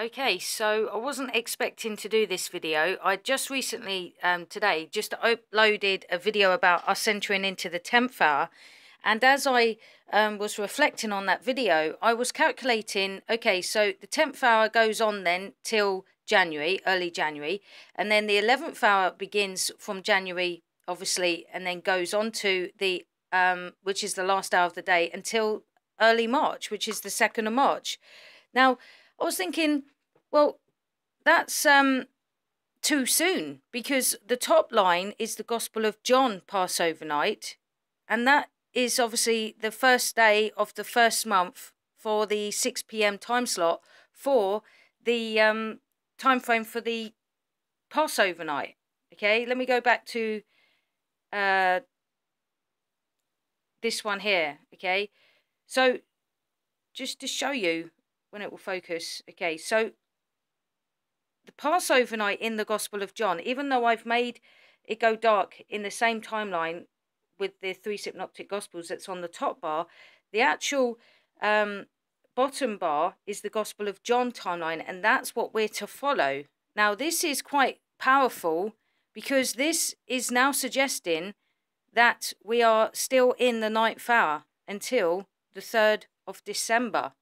Okay, so I wasn't expecting to do this video. I just recently, today, just uploaded a video about us entering into the 10th hour. And as I was reflecting on that video, I was calculating, okay, so the 10th hour goes on then till January, early January. And then the 11th hour begins from January, obviously, and then goes on to the, which is the last hour of the day, until early March, which is the 2nd of March. Now, I was thinking, well, that's too soon, because the top line is the Gospel of John Passover night, and that is obviously the first day of the first month for the 6 p.m. time slot for the time frame for the Passover night. Okay, let me go back to this one here. Okay, so just to show you when it will focus. Okay, so the Passover night in the Gospel of John, even though I've made it go dark in the same timeline with the three synoptic Gospels that's on the top bar, the actual bottom bar is the Gospel of John timeline, and that's what we're to follow. Now, this is quite powerful because this is now suggesting that we are still in the 9th hour until the 3rd of December,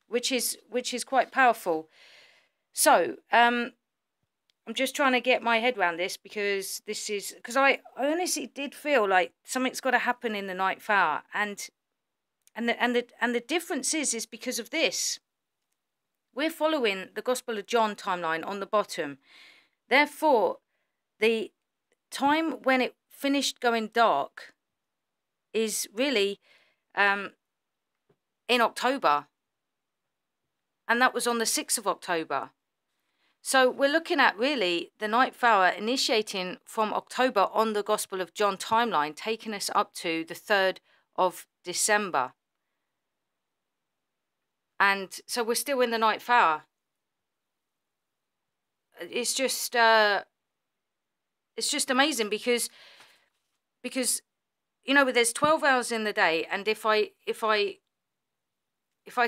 which is quite powerful. So, I'm just trying to get my head around this, because I honestly did feel like something's got to happen in the 9th hour, and the difference is because of this. We're following the Gospel of John timeline on the bottom. Therefore, the time when it finished going dark is really in October, and that was on the 6th of October. So we're looking at really the 9th hour initiating from October on the Gospel of John timeline, taking us up to the 3rd of December. And so we're still in the 9th hour. It's just amazing because you know, there's 12 hours in the day, and if I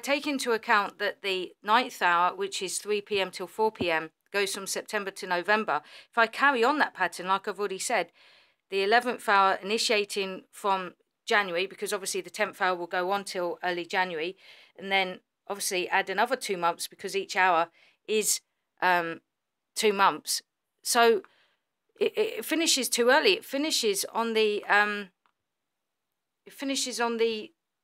take into account that the 9th hour, which is 3 p.m. till 4 p.m., goes from September to November, if I carry on that pattern, like I've already said, the 11th hour initiating from January, because obviously the 10th hour will go on till early January, and then obviously add another 2 months because each hour is 2 months. So it finishes too early. It finishes on the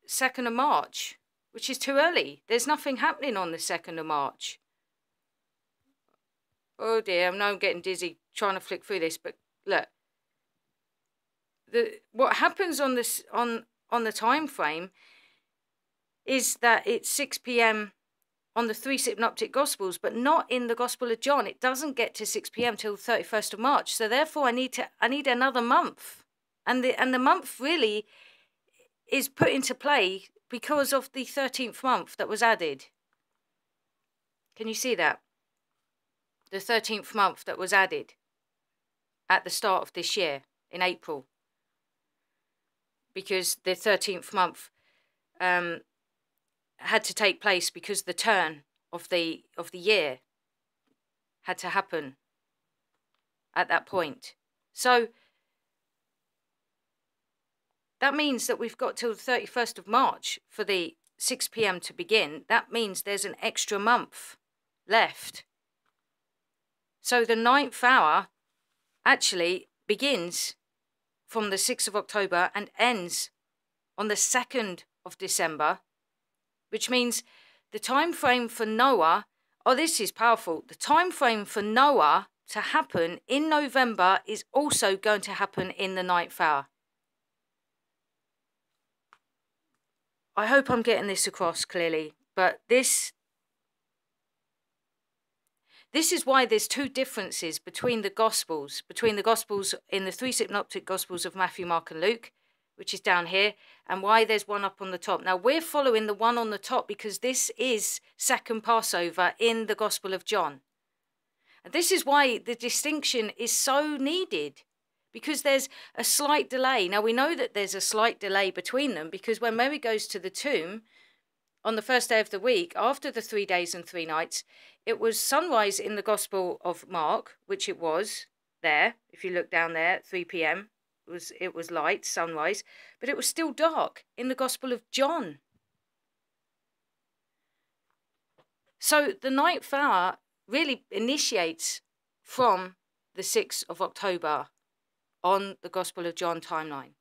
2nd of March. Which is too early. There's nothing happening on the 2nd of March. Oh dear, I know I'm getting dizzy trying to flick through this, but look. What happens on this on the time frame is that it's 6 p.m. on the three synoptic Gospels, but not in the Gospel of John. It doesn't get to 6 p.m. till the 31st of March. So therefore I need another month. And the month really is put into play because of the 13th month that was added. Can you see that? The 13th month that was added at the start of this year, in April. Because the 13th month had to take place because the turn of the year had to happen at that point. So that means that we've got till the 31st of March for the 6 p.m. to begin. That means there's an extra month left. So the 9th hour actually begins from the 6th of October and ends on the 2nd of December, which means the time frame for Noah, oh, this is powerful. The time frame for Noah to happen in November is also going to happen in the 9th hour. I hope I'm getting this across clearly, but this is why there's 2 differences between the Gospels in the 3 synoptic Gospels of Matthew, Mark and Luke, which is down here, and why there's one up on the top. Now, we're following the one on the top because this is second Passover in the Gospel of John. And this is why the distinction is so needed, because there's a slight delay. Now, we know that there's a slight delay between them because when Mary goes to the tomb, on the first day of the week, after the 3 days and 3 nights, it was sunrise in the Gospel of Mark, which it was there. If you look down there, 3 p.m., it was light, sunrise, but it was still dark in the Gospel of John. So the ninth hour really initiates from the 6th of October on the Gospel of John timeline,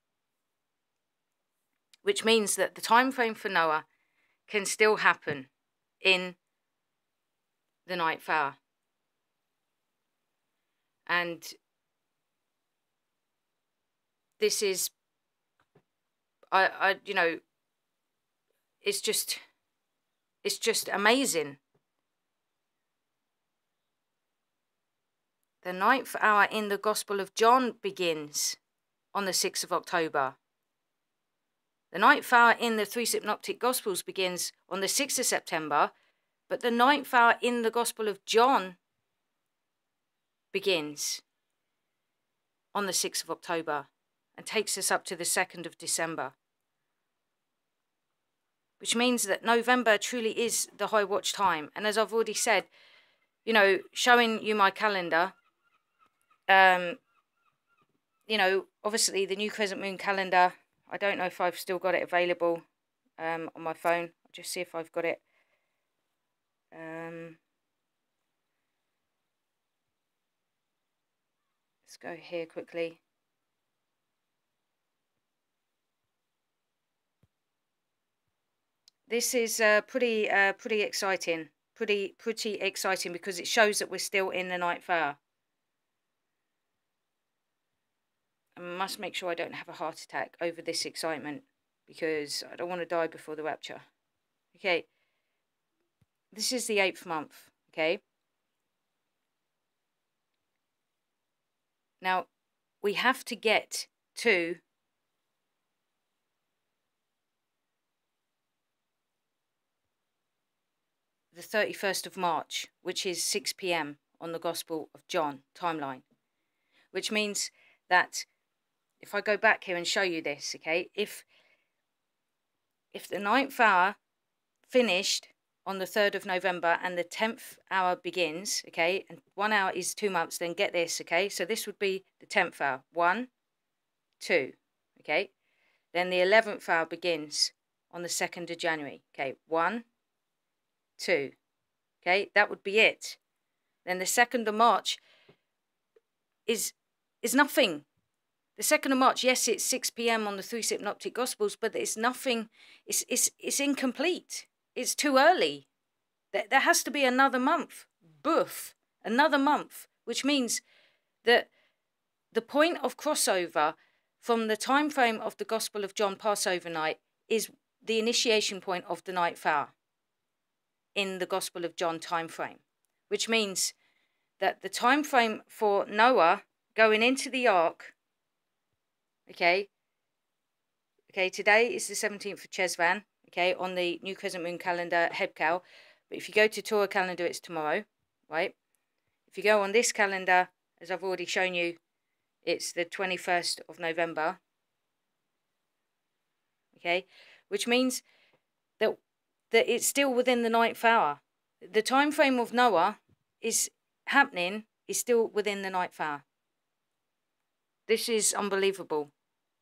which means that the time frame for Noah can still happen in the ninth hour. And this is, you know, it's just amazing. The ninth hour in the Gospel of John begins on the 6th of October. The ninth hour in the three synoptic Gospels begins on the 6th of September, but the ninth hour in the Gospel of John begins on the 6th of October and takes us up to the 2nd of December. Which means that November truly is the high watch time. And as I've already said, you know, showing you my calendar, you know, obviously the new crescent moon calendar, I don't know if I've still got it available on my phone. I'll just see if I've got it. Let's go here quickly. This is pretty exciting. Pretty exciting because it shows that we're still in the ninth hour. I must make sure I don't have a heart attack over this excitement because I don't want to die before the rapture. Okay. This is the 8th month. Okay. Now, we have to get to the 31st of March, which is 6 p.m. on the Gospel of John timeline, which means that if I go back here and show you this, okay, if the 9th hour finished on the 3rd of November and the 10th hour begins, okay, and 1 hour is 2 months, then get this, okay, so this would be the 10th hour, 1, 2, okay, then the 11th hour begins on the 2nd of January, okay, 1, 2, okay, that would be it. Then the 2nd of March is nothing. The 2nd of March, yes, it's 6 p.m. on the three synoptic Gospels, but it's nothing, it's incomplete. It's too early. There has to be another month. Boof. Another month, which means that the point of crossover from the time frame of the Gospel of John Passover night is the initiation point of the ninth hour in the Gospel of John time frame, which means that the time frame for Noah going into the ark, okay, today is the 17th of Cheshvan, okay, on the new crescent moon calendar, Hebcal, but if you go to Torah calendar, it's tomorrow, right? If you go on this calendar, as I've already shown you, it's the 21st of November, okay, which means that it's still within the ninth hour. The time frame of Noah is still within the ninth hour. This is unbelievable.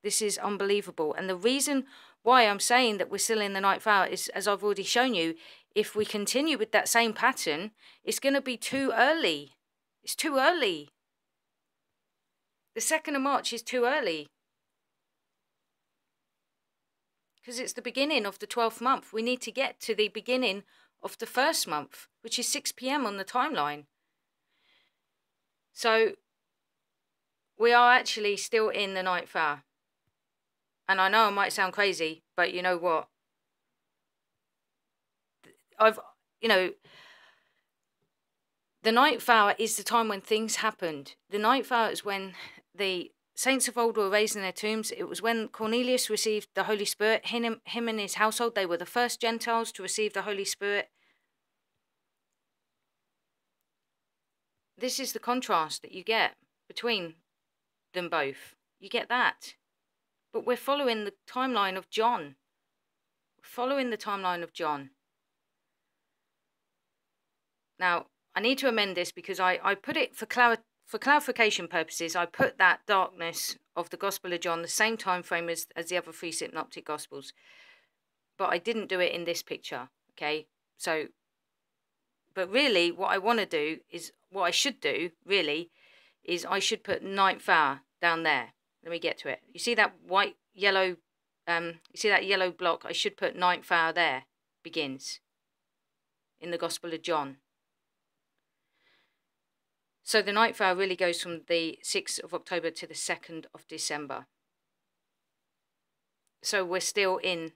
This is unbelievable. And the reason why I'm saying that we're still in the ninth hour is, as I've already shown you, if we continue with that same pattern, it's going to be too early. It's too early. The 2nd of March is too early. Because it's the beginning of the 12th month. We need to get to the beginning of the 1st month, which is 6 p.m. on the timeline. So we are actually still in the ninth hour. And I know I might sound crazy, but you know what? The ninth hour is the time when things happened. The ninth hour is when the saints of old were raised in their tombs. It was when Cornelius received the Holy Spirit. Him and his household, they were the first Gentiles to receive the Holy Spirit. This is the contrast that you get between them both. You get that. But we're following the timeline of John. We're following the timeline of John. Now, I need to amend this because I put it for clarification purposes. I put that darkness of the Gospel of John the same time frame as the other three synoptic Gospels, but I didn't do it in this picture. Okay, so, but really, what I want to do is, what I should do really, is I should put ninth hour down there. Let me get to it. You see that yellow block? I should put ninth hour there. Begins in the Gospel of John. So the ninth hour really goes from the 6th of October to the 2nd of December. So we're still in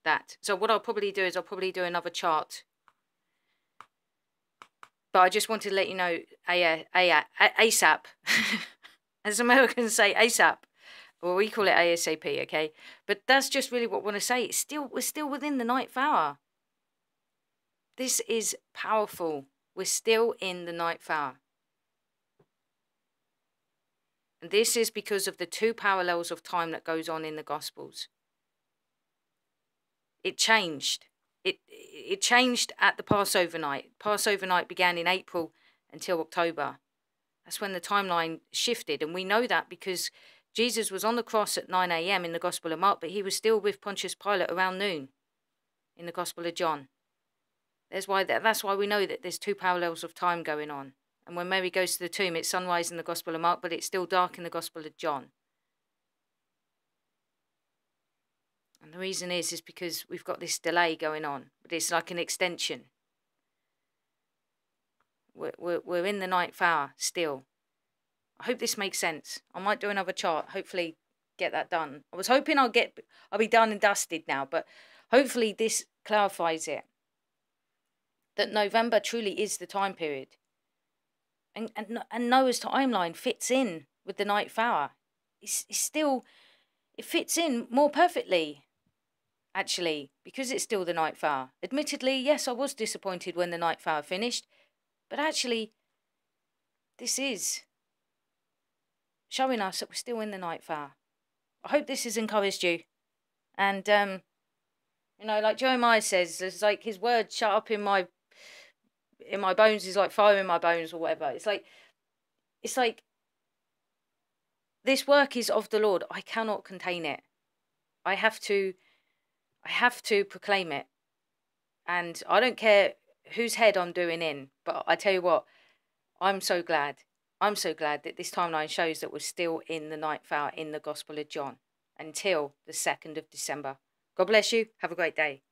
that. So what I'll probably do is I'll probably do another chart. But I just wanted to let you know ASAP. As Americans say, ASAP. Well, we call it ASAP, okay? But that's just really what I want to say. We're still within the ninth hour. This is powerful. We're still in the ninth hour. And this is because of the two parallels of time that goes on in the Gospels. It changed. It changed at the Passover night. Passover night began in April until October. That's when the timeline shifted. And we know that because Jesus was on the cross at 9 a.m. in the Gospel of Mark, but he was still with Pontius Pilate around noon in the Gospel of John. That's why we know that there's two parallels of time going on. And when Mary goes to the tomb, it's sunrise in the Gospel of Mark, but it's still dark in the Gospel of John. And the reason is because we've got this delay going on, but it's like an extension. We're in the ninth hour still. I hope this makes sense. I might do another chart. Hopefully get that done. I was hoping I'll be done and dusted now, but hopefully this clarifies it. That November truly is the time period. And Noah's timeline fits in with the ninth hour. It fits in more perfectly, actually, because it's still the ninth hour. Admittedly, yes, I was disappointed when the ninth hour finished, but actually, this is showing us that we're still in the ninth hour. I hope this has encouraged you. And, like Jeremiah says, it's like his word shut up in my bones is like fire in my bones or whatever. It's like this work is of the Lord. I cannot contain it. I have to proclaim it. And I don't care whose head I'm doing in, but I tell you what, I'm so glad that this timeline shows that we're still in the ninth hour in the Gospel of John until the 2nd of December. God bless you. Have a great day.